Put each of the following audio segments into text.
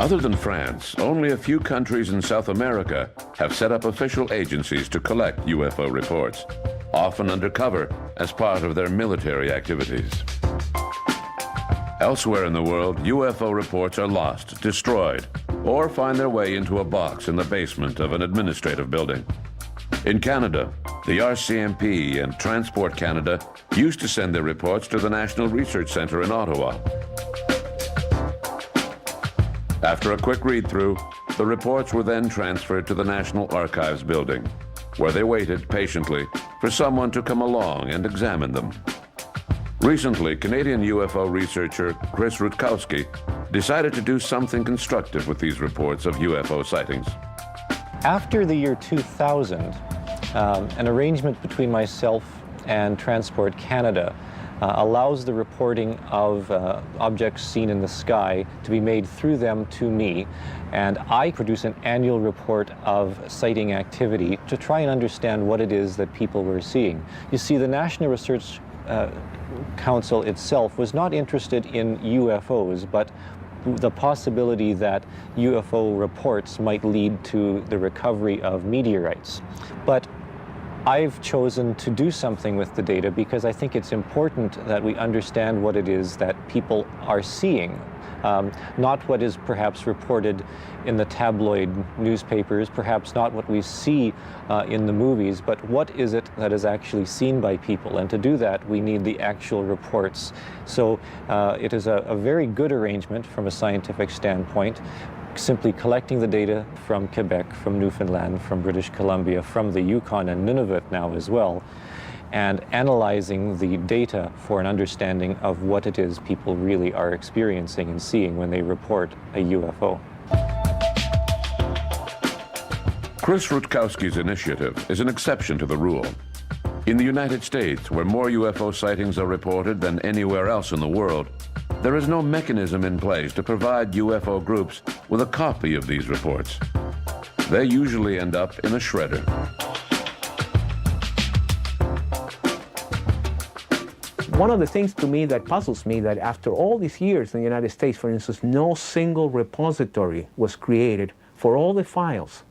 Other than France, only a few countries in South America have set up official agencies to collect UFO reports, often undercover as part of their military activities. Elsewhere in the world, UFO reports are lost, destroyed, or find their way into a box in the basement of an administrative building. In Canada, the RCMP and Transport Canada used to send their reports to the National Research Centre in Ottawa. After a quick read-through, the reports were then transferred to the National Archives building, where they waited patiently for someone to come along and examine them. Recently, Canadian UFO researcher Chris Rutkowski decided to do something constructive with these reports of UFO sightings. After the year 2000, an arrangement between myself and Transport Canada allows the reporting of objects seen in the sky to be made through them to me, and I produce an annual report of sighting activity to try and understand what it is that people were seeing. You see, the National Research Council itself was not interested in UFOs, but the possibility that UFO reports might lead to the recovery of meteorites. But I've chosen to do something with the data because I think it's important that we understand what it is that people are seeing, not what is perhaps reported in the tabloid newspapers, perhaps not what we see in the movies, but what is it that is actually seen by people. And to do that, we need the actual reports. So it is a very good arrangement from a scientific standpoint, simply collecting the data from Quebec, from Newfoundland, from British Columbia, from the Yukon and Nunavut now as well, and analyzing the data for an understanding of what it is people really are experiencing and seeing when they report a UFO. Chris Rutkowski's initiative is an exception to the rule. In the United States, where more UFO sightings are reported than anywhere else in the world, there is no mechanism in place to provide UFO groups with a copy of these reports. They usually end up in a shredder. One of the things to me that puzzles me that after all these years in the United States, for instance, no single repository was created for all the files.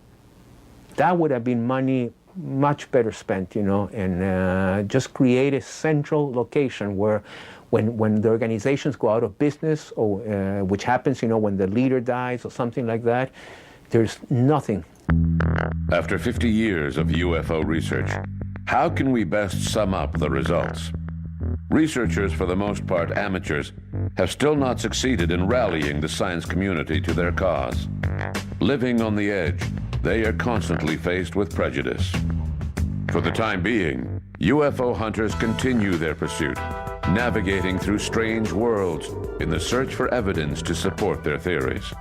That would have been money much better spent, you know, and just create a central location where when the organizations go out of business, or which happens, you know, when the leader dies or something like that, there's nothing. After 50 years of UFO research, how can we best sum up the results? Researchers, for the most part amateurs, have still not succeeded in rallying the science community to their cause. Living on the edge, they are constantly faced with prejudice. For the time being, UFO hunters continue their pursuit, navigating through strange worlds in the search for evidence to support their theories.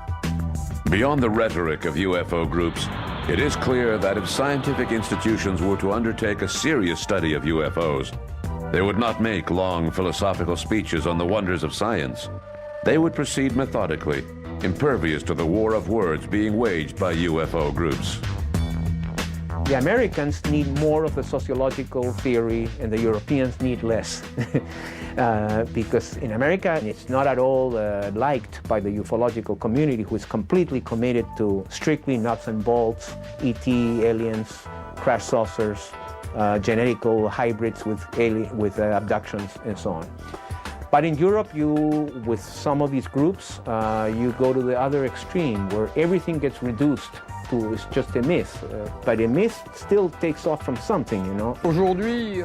Beyond the rhetoric of UFO groups, it is clear that if scientific institutions were to undertake a serious study of UFOs, they would not make long philosophical speeches on the wonders of science. They would proceed methodically, impervious to the war of words being waged by UFO groups. The Americans need more of the sociological theory and the Europeans need less. Because in America, it's not at all liked by the ufological community, who is completely committed to strictly nuts and bolts, ET, aliens, crash saucers, genetical hybrids with abductions and so on. But in Europe, with some of these groups, you go to the other extreme where everything gets reduced to it's just a myth. But a myth still takes off from something, you know.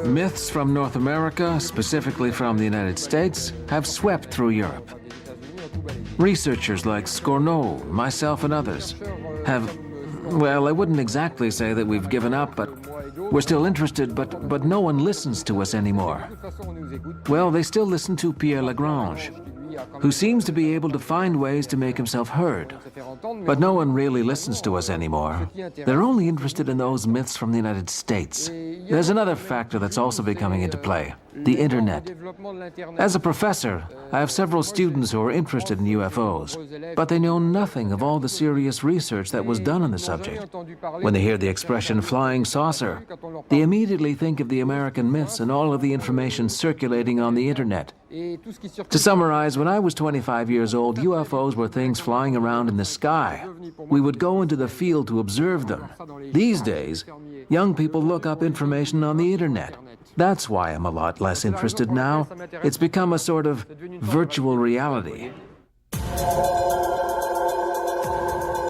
Myths from North America, specifically from the United States, have swept through Europe. Researchers like Scorno, myself and others have, well, I wouldn't exactly say that we've given up, but we're still interested, but no one listens to us anymore. Well, they still listen to Pierre Lagrange, who seems to be able to find ways to make himself heard. But no one really listens to us anymore. They're only interested in those myths from the United States. There's another factor that's also becoming into play. the internet. As a professor, I have several students who are interested in UFOs, but they know nothing of all the serious research that was done on the subject. When they hear the expression flying saucer, they immediately think of the American myths and all of the information circulating on the internet. To summarize, when I was 25 years old, UFOs were things flying around in the sky. We would go into the field to observe them. These days, young people look up information on the internet. That's why I'm a lot less interested now. It's become a sort of virtual reality.